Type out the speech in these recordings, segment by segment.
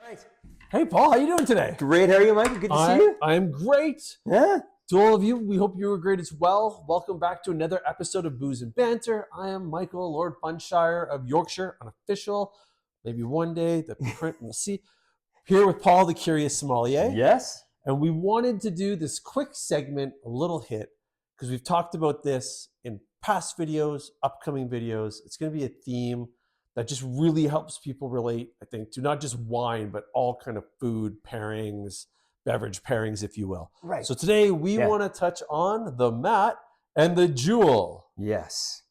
Right. Hey, Paul, how you doing today? Great. How are you, Mike? Good to see you. I'm great. Yeah. To all of you, we hope you were great as well. Welcome back to another episode of Booze Banter. I am Michael, Lord Funshire of Yorkshire, Unofficial. Maybe one day the print, we'll see. Here with Paul, the Curious Sommelier. Yes. And we wanted to do this quick segment, a little hit, because we've talked about this in past videos, upcoming videos. It's going to be a theme that just really helps people relate, I think, to not just wine, but all kind of food pairings, beverage pairings, if you will. Right. So today we want to touch on the mat and the jewel. Yes.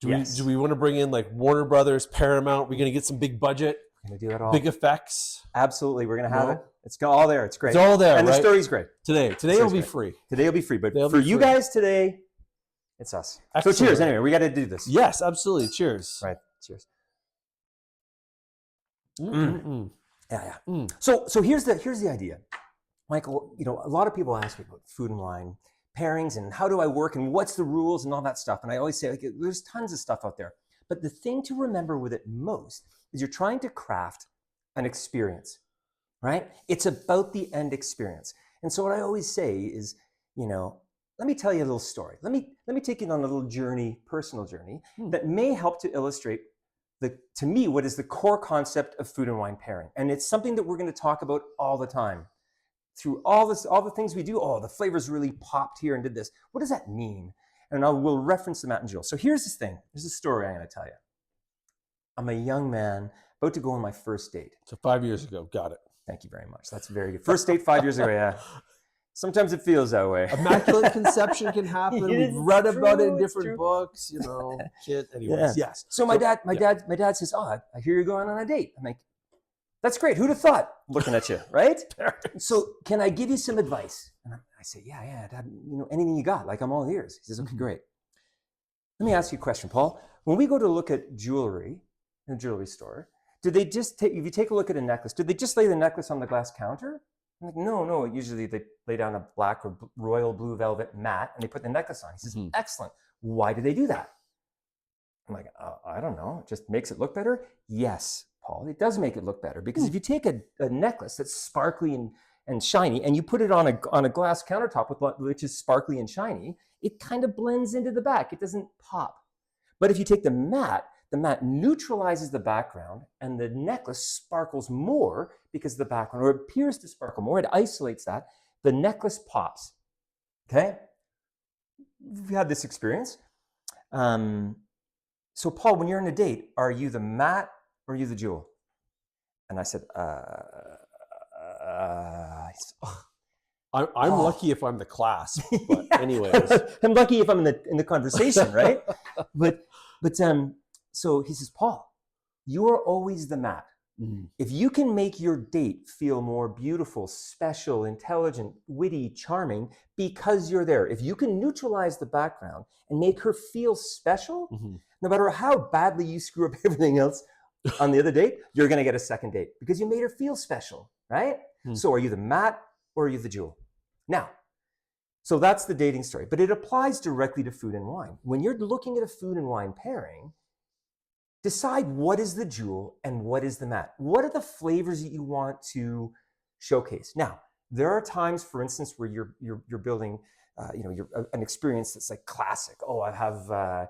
Do we want to bring in like Warner Brothers, Paramount? We're going to get some big budget, We're going to do it all. big effects. Absolutely. We're going to have it. It's all there. It's great. It's all there, and right? the story's great. Today will be free. Today will be free. But They'll for be you free. guys today, it's us. Excellent. So cheers. Anyway, we got to do this. Yes, absolutely. Cheers. Right. Cheers. Mm-mm-mm. Yeah. Mm. So here's the idea. Michael, a lot of people ask me about food and wine pairings and how do I work and what's the rules and all that stuff. And I always say, there's tons of stuff out there. But the thing to remember with it most is you're trying to craft an experience, right? It's about the end experience. And so what I always say is, let me tell you a little story. Let me take you on a little journey, personal journey, that may help to illustrate to me, what is the core concept of food and wine pairing. And it's something that we're going to talk about all the time. Through all the things we do, the flavors really popped here and did this. What does that mean? And we'll reference the Matt and Jill. So here's this thing. Here's a story I'm going to tell you. I'm a young man about to go on my first date. So 5 years ago, got it. Thank you very much. That's very good. First date 5 years ago, yeah. Sometimes it feels that way. Immaculate conception can happen. We've read about it in different books, shit. Anyways, yes. So my dad says, I hear you're going on a date. I'm like, that's great. Who'd have thought? Looking at you, right? So can I give you some advice? And I say, yeah, Dad, anything you got, like I'm all ears. He says, okay, great. Let me ask you a question, Paul. When we go to look at jewelry in a jewelry store, do they just if you take a look at a necklace, do they just lay the necklace on the glass counter? I'm like, no. Usually they lay down a black or royal blue velvet mat and they put the necklace on. He says, excellent. Why do they do that? I'm like, I don't know. It just makes it look better? Yes, Paul, it does make it look better because if you take a necklace that's sparkly and shiny and you put it on a glass countertop which is sparkly and shiny, it kind of blends into the back. It doesn't pop. But if you take the mat neutralizes the background and the necklace sparkles more because the background, or it appears to sparkle more, it isolates that, the necklace pops, okay? We've had this experience. So Paul, when you're on a date, are you the mat or are you the jewel? And I said, I'm lucky if I'm the class, but anyways. I'm lucky if I'm in the conversation, right? But so he says, Paul, you are always the mat. If you can make your date feel more beautiful, special, intelligent, witty, charming, because you're there, if you can neutralize the background and make her feel special, no matter how badly you screw up everything else on the other date, you're going to get a second date because you made her feel special, right? So are you the mat or are you the jewel? Now, so that's the dating story, but it applies directly to food and wine. When you're looking at a food and wine pairing, decide what is the jewel and what is the mat. What are the flavors that you want to showcase? Now, there are times, for instance, where you're building, an experience that's like classic. Oh, I have,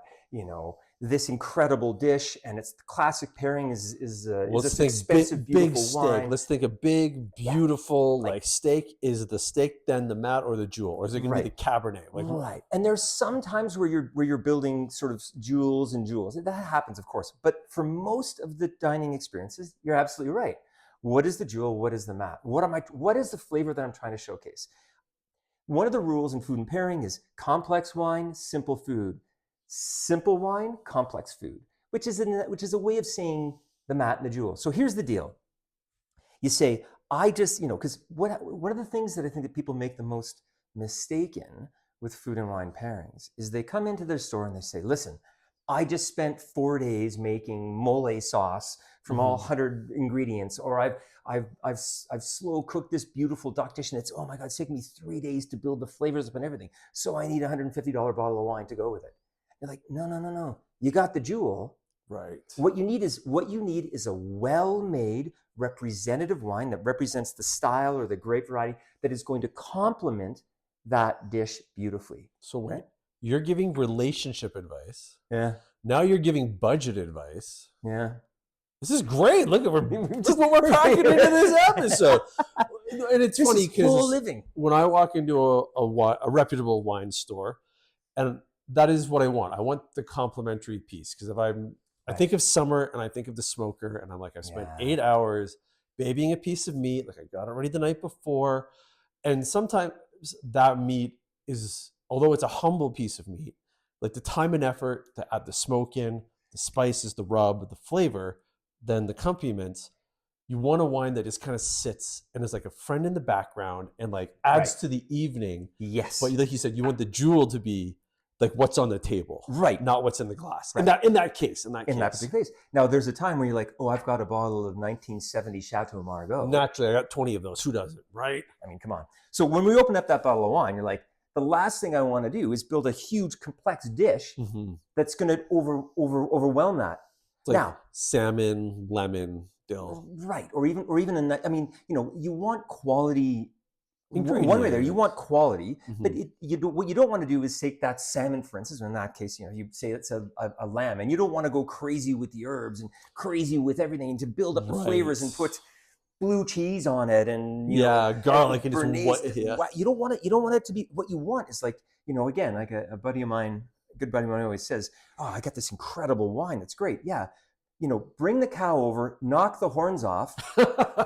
this incredible dish, and it's the classic pairing is this expensive, beautiful big wine. Steak. Let's think a big, beautiful like steak. Is the steak then the mat or the jewel, or is it going to be the Cabernet? Right. And there's some times where you're building sort of jewels and jewels. That happens, of course. But for most of the dining experiences, you're absolutely right. What is the jewel? What is the mat? What is the flavor that I'm trying to showcase? One of the rules in food and pairing is complex wine, simple food. Simple wine, complex food, which is a way of saying the mat and the jewel. So here's the deal. You say, because one of the things that I think that people make the most mistake in with food and wine pairings is they come into their store and they say, listen, I just spent 4 days making mole sauce from all 100 ingredients, or I've slow cooked this beautiful duck dish and oh my God, it's taken me 3 days to build the flavors up and everything. So I need a $150 bottle of wine to go with it. You're like, no. You got the jewel, Right. What you need is a well-made representative wine that represents the style or the grape variety that is going to complement that dish beautifully. So wait, Right? you're giving relationship advice. Yeah. Now you're giving budget advice. Yeah. This is great. Look what we're packing into this episode. And it's This funny is full because living. when I walk into a reputable wine store, and that is what I want. I want the complimentary piece, because if I think of summer and I think of the smoker, and I'm like, I've spent 8 hours babying a piece of meat, like I got it ready the night before, and sometimes that meat is, although it's a humble piece of meat, like the time and effort to add the smoke in, the spices, the rub, the flavor, then the accompaniments. You want a wine that just kind of sits and is like a friend in the background and like adds to the evening. Yes. But like you said, you want the jewel to be like what's on the table, Right. not what's in the glass. Right. In that case. In that particular case. Now, there's a time where you're like, oh, I've got a bottle of 1970 Chateau Margaux. Naturally, I got 20 of those. Who doesn't, right? I mean, come on. So when we open up that bottle of wine, you're like, the last thing I want to do is build a huge, complex dish that's going to overwhelm that. It's like now, salmon, lemon, dill. Right. Or even I mean, you want quality. Ingredient. One way there, you want quality, but what you don't want to do is take that salmon, for instance, or in that case, you say it's a lamb, and you don't want to go crazy with the herbs and crazy with everything and to build up the flavors and put blue cheese on it and garlic and just you don't want it to be. What you want is like, again, like a buddy of mine, a good buddy of mine always says, oh, I got this incredible wine that's great. Yeah. Bring the cow over, knock the horns off,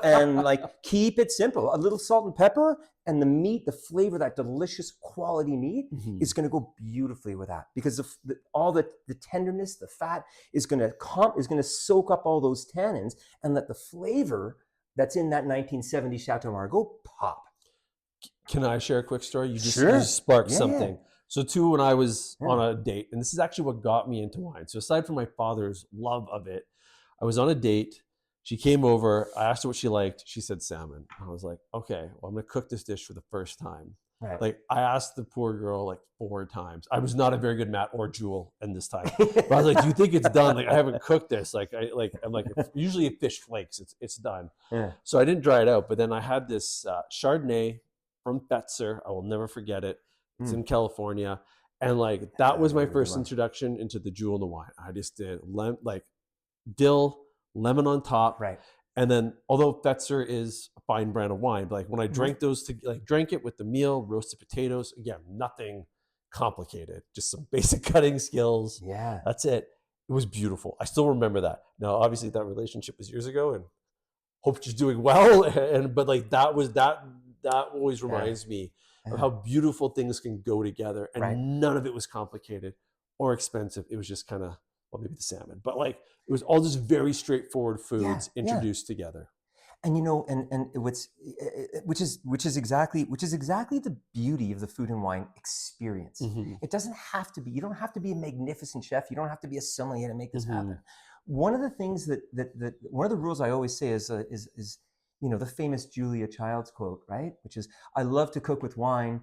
and like keep it simple. A little salt and pepper, and the meat, the flavor, that delicious quality meat is going to go beautifully with that, because all the tenderness, the fat is going to soak up all those tannins and let the flavor that's in that 1970 Chateau Margaux pop. Can I share a quick story? You just sparked something. Yeah. So too, when I was on a date, and this is actually what got me into wine. So aside from my father's love of it, I was on a date. She came over. I asked her what she liked. She said salmon. I was like, okay, well, I'm going to cook this dish for the first time. Right. Like I asked the poor girl like 4 times. I was not a very good Matt or Jewel in this time. But I was like, do you think it's done? Like I haven't cooked this. I'm like, usually if fish flakes, it's done. Yeah. So I didn't dry it out. But then I had this Chardonnay from Fetzer. I will never forget it. It's in California. And like, that was my first introduction into the jewel in the wine. I just did dill, lemon on top. Right. And then, although Fetzer is a fine brand of wine, but like when I drank those, drank it with the meal, roasted potatoes, again, nothing complicated, just some basic cutting skills. Yeah. That's it. It was beautiful. I still remember that. Now, obviously that relationship was years ago and hope she's doing well. But like that always reminds me of how beautiful things can go together, and none of it was complicated or expensive. It was just kind of, well, maybe the salmon, but like it was all just very straightforward foods introduced together. And which is exactly the beauty of the food and wine experience. It doesn't have to be. You don't have to be a magnificent chef. You don't have to be a sommelier to make this happen. One of the things that one of the rules I always say is the famous Julia Childs quote, right? Which is, I love to cook with wine.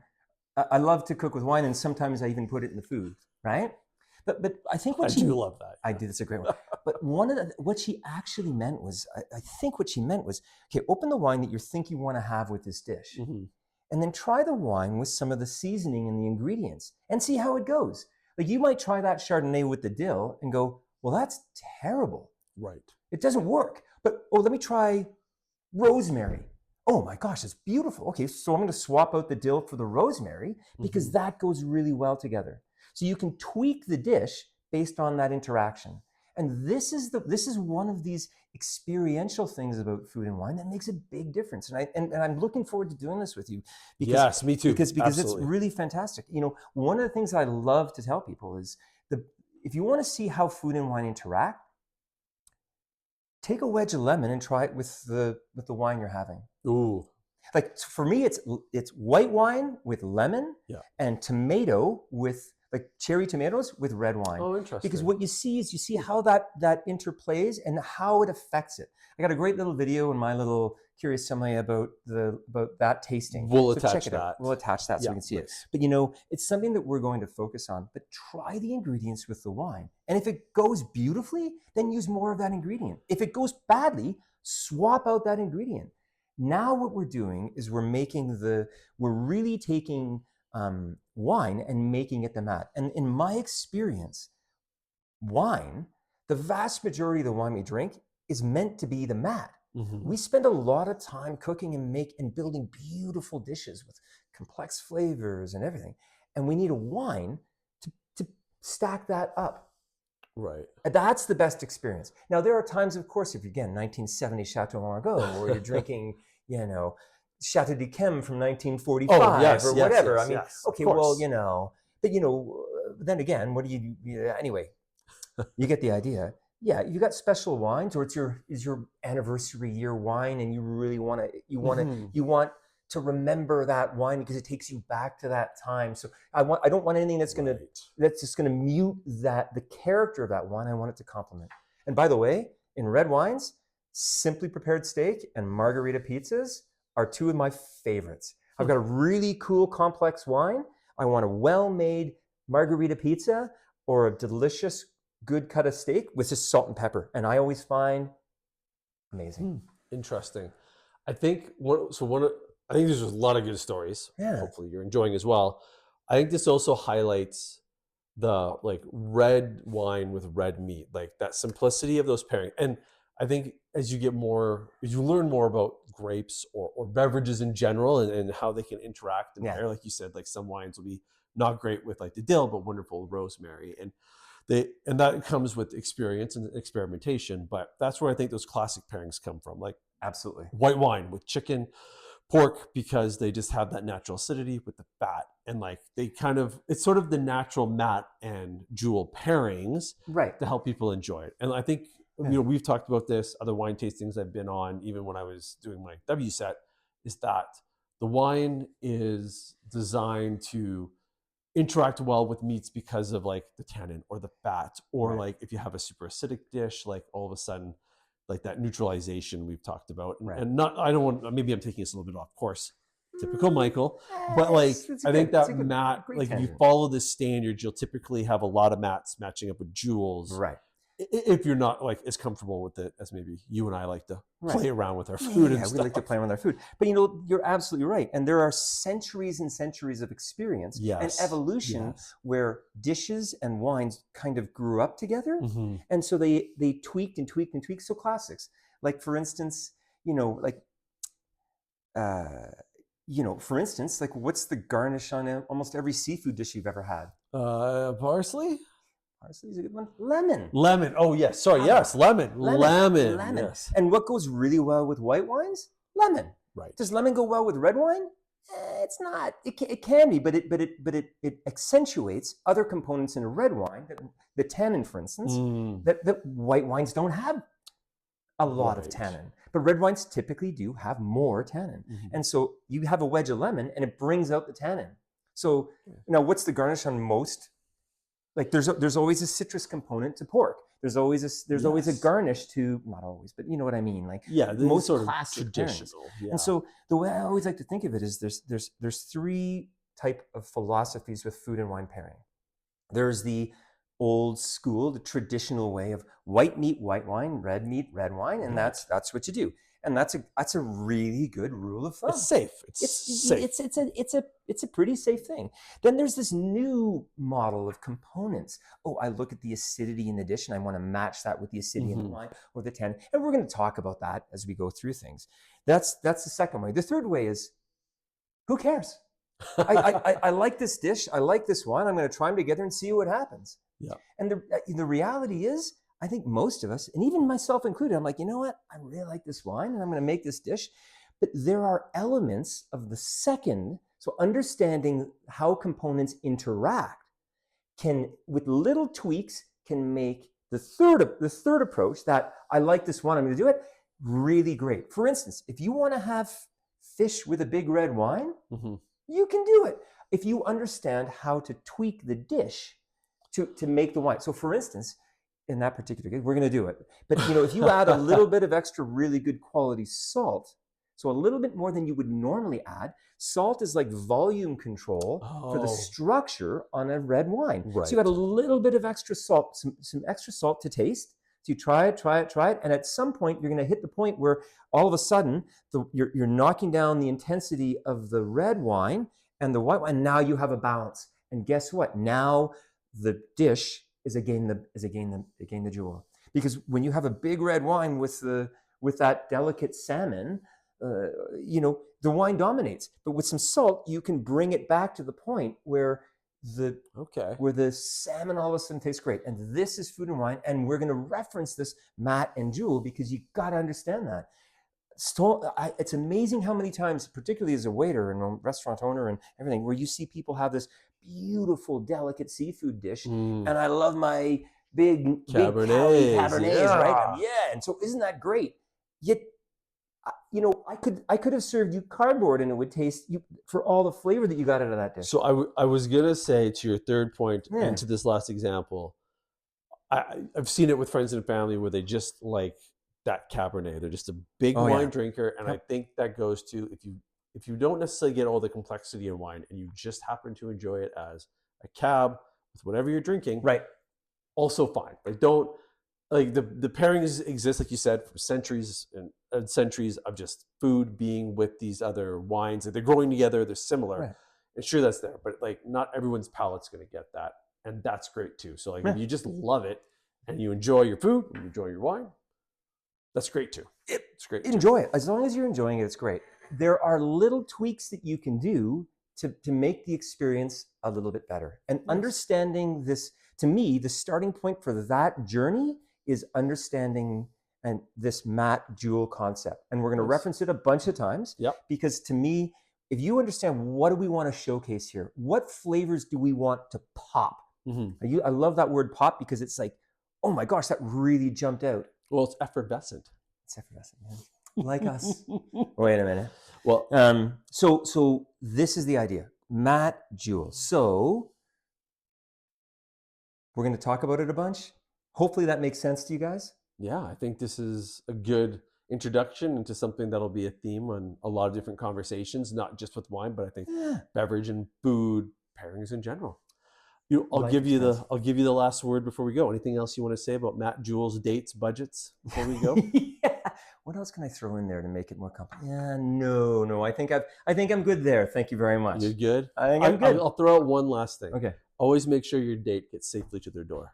I love to cook with wine, and sometimes I even put it in the food, right? But I think I do love that. I do. That's a great one. But what she actually meant was, I think what she meant was, okay, open the wine that you think you want to have with this dish, and then try the wine with some of the seasoning and the ingredients, and see how it goes. Like you might try that Chardonnay with the dill and go, well, that's terrible. Right. It doesn't work. But let me try rosemary. Oh my gosh, it's beautiful. Okay, so I'm going to swap out the dill for the rosemary because that goes really well together. So you can tweak the dish based on that interaction. And this is one of these experiential things about food and wine that makes a big difference. And I'm looking forward to doing this with you. Because, yes, me too. Because it's really fantastic. One of the things I love to tell people is if you want to see how food and wine interact, take a wedge of lemon and try it with the wine you're having. Ooh. Like for me, it's white wine with lemon and tomato with like cherry tomatoes with red wine. Oh, interesting. Because what you see how that interplays and how it affects it. I got a great little video in my little Curious Sommelier about that tasting. We'll So attach check it out. that. We'll attach that so Yeah, we can see it. nice. But it's something that we're going to focus on. But try the ingredients with the wine, and if it goes beautifully, then use more of that ingredient. If it goes badly, swap out that ingredient. Now what we're doing is we're really taking wine and making it the mat. And in my experience, wine, the vast majority of the wine we drink is meant to be the mat. Mm-hmm. We spend a lot of time cooking and building beautiful dishes with complex flavors and everything. And we need a wine to stack that up. Right. That's the best experience. Now, there are times, of course, if again, 1970 Chateau Margaux, or you're drinking, Chateau d'Yquem from 1945 or whatever. Okay, well, but then again, what do you anyway, you get the idea. Yeah, you got special wines, or it's your anniversary year wine, and you really want to remember that wine because it takes you back to that time. So I don't want anything that's just gonna mute the character of that wine. I want it to complement. And by the way, in red wines, simply prepared steak and margarita pizzas are two of my favorites. I've got a really cool complex wine. I want a well-made margarita pizza or a delicious good cut of steak with just salt and pepper, and I always find amazing. Interesting. I think I think there's a lot of good stories. Yeah. Hopefully you're enjoying as well. I think this also highlights the red wine with red meat, like that simplicity of those pairings. And I think as you learn more about grapes or beverages in general and how they can interact and pair, like you said, like some wines will be not great with the dill, but wonderful with rosemary. And that comes with experience and experimentation, but that's where I think those classic pairings come from. Like absolutely white wine with chicken, pork, because they just have that natural acidity with the fat, and it's sort of the natural mat and jewel pairings, right, to help people enjoy it. And I think we've talked about this, other wine tastings I've been on, even when I was doing my WSET, is that the wine is designed to interact well with meats because of the tannin or the fat, or if you have a super acidic dish, all of a sudden that neutralization we've talked about. And maybe I'm taking this a little bit off course, typical Michael, but I think that mat, if you follow this standard, you'll typically have a lot of mats matching up with jewels, right, if you're not as comfortable with it as maybe you and I like to play around with our food. Yeah, we like to play around with our food. But you're absolutely right. And there are centuries and centuries of experience and evolution where dishes and wines kind of grew up together. Mm-hmm. And so they tweaked and tweaked and tweaked. So classics, for instance, what's the garnish on almost every seafood dish you've ever had? Parsley? Parsley's a good one. Lemon. Lemon. Oh, yes. Sorry. Yes. Lemon. Yes. And what goes really well with white wines? Lemon. Right. Does lemon go well with red wine? It's not. It can be, but it accentuates other components in a red wine, the tannin, for instance, that white wines don't have a lot of tannin. But red wines typically do have more tannin. Mm-hmm. And so you have a wedge of lemon and it brings out the tannin. So now what's the garnish on most? There's always a citrus component to pork. There's always a garnish to, not always, but you know what I mean. Most sort of classic traditional. Yeah. And so the way I always like to think of it is there's three type of philosophies with food and wine pairing. There's the old school, the traditional way of white meat, white wine, red meat, red wine, and that's what you do. And that's a really good rule of thumb. It's safe. It's a pretty safe thing. Then there's this new model of components. Oh, I look at the acidity in the dish and I want to match that with the acidity in the wine or the tannin. And we're going to talk about that as we go through things. That's the second way. The third way is, who cares? I like this dish. I like this wine. I'm going to try them together and see what happens. Yeah. And the reality is, I think most of us, and even myself included, I'm like, you know what? I really like this wine and I'm going to make this dish. But there are elements of the second, so understanding how components interact with little tweaks, can make the third approach, that I like this one, I'm going to do it, really great. For instance, if you want to have fish with a big red wine, you can do it if you understand how to tweak the dish to make the wine. So for instance, in that particular case, we're going to do it. But if you add a little bit of extra really good quality salt, So a little bit more than you would normally add. Salt is like volume control for the structure on a red wine. Right. So you got a little bit of extra salt, some extra salt to taste. So you try it. And at some point, you're going to hit the point where all of a sudden, you're knocking down the intensity of the red wine and the white wine. Now you have a balance. And guess what? Now the dish is again the jewel. Because when you have a big red wine with that delicate salmon, the wine dominates. But with some salt, you can bring it back to the point where the salmon all of a sudden tastes great. And this is Food and Wine, and we're going to reference this Matt and Jewel because you got to understand that. It's amazing how many times, particularly as a waiter and a restaurant owner and everything, where you see people have this beautiful, delicate seafood dish, and I love my big Cabernets, right? And so isn't that great? Yet, I could have served you cardboard and it would taste you for all the flavor that you got out of that dish. So I was gonna say, to your third point and to this last example, I've seen it with friends and family where they just like that Cabernet. They're just a big wine drinker, and I think that goes to if you don't necessarily get all the complexity in wine and you just happen to enjoy it as a cab with whatever you're drinking, right? Also fine. Like don't like the pairings exist, like you said, for centuries and centuries of just food being with these other wines. Like they're growing together, they're similar. Right. And sure, that's there, but like not everyone's palate's going to get that, and that's great too. So like if you just love it and you enjoy your food, and you enjoy your wine, that's great too. It's great. Enjoy it. As long as you're enjoying it, it's great. There are little tweaks that you can do to make the experience a little bit better. And understanding this, to me, the starting point for that journey is understanding and this Matt Jewel concept. And we're going to reference it a bunch of times because to me, if you understand what do we want to showcase here, what flavors do we want to pop? I love that word pop because it's like, oh my gosh, that really jumped out. Well, it's effervescent. It's effervescent, like us. Wait a minute. Well, so this is the idea, Matt Jewel. So we're going to talk about it a bunch. Hopefully that makes sense to you guys. Yeah, I think this is a good introduction into something that'll be a theme on a lot of different conversations, not just with wine, but I think beverage and food pairings in general. I'll give you the last word before we go. Anything else you want to say about Matt Jewel's dates, budgets before we go? What else can I throw in there to make it more complicated? No. I think I'm good there. Thank you very much. You're good. I think I'm good. I'll throw out one last thing. Okay. Always make sure your date gets safely to their door.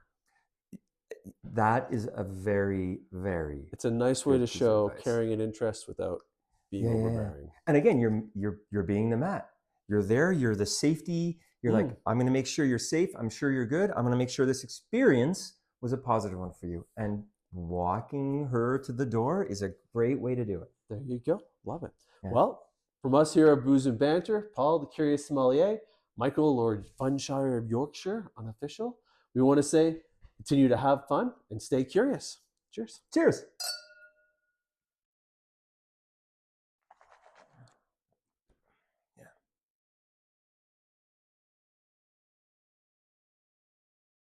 That is a very, very. It's a nice way to show caring and interest without being overbearing. And again, you're being the Matt. You're there. You're the safety. You're like, I'm going to make sure you're safe. I'm sure you're good. I'm going to make sure this experience was a positive one for you. And walking her to the door is a great way to do it. There you go. Love it. Yeah. Well, from us here at Booze and Banter, Paul, the Curious Sommelier, Michael, Lord Funshire of Yorkshire, Unofficial, we want to say continue to have fun and stay curious. Cheers. Cheers.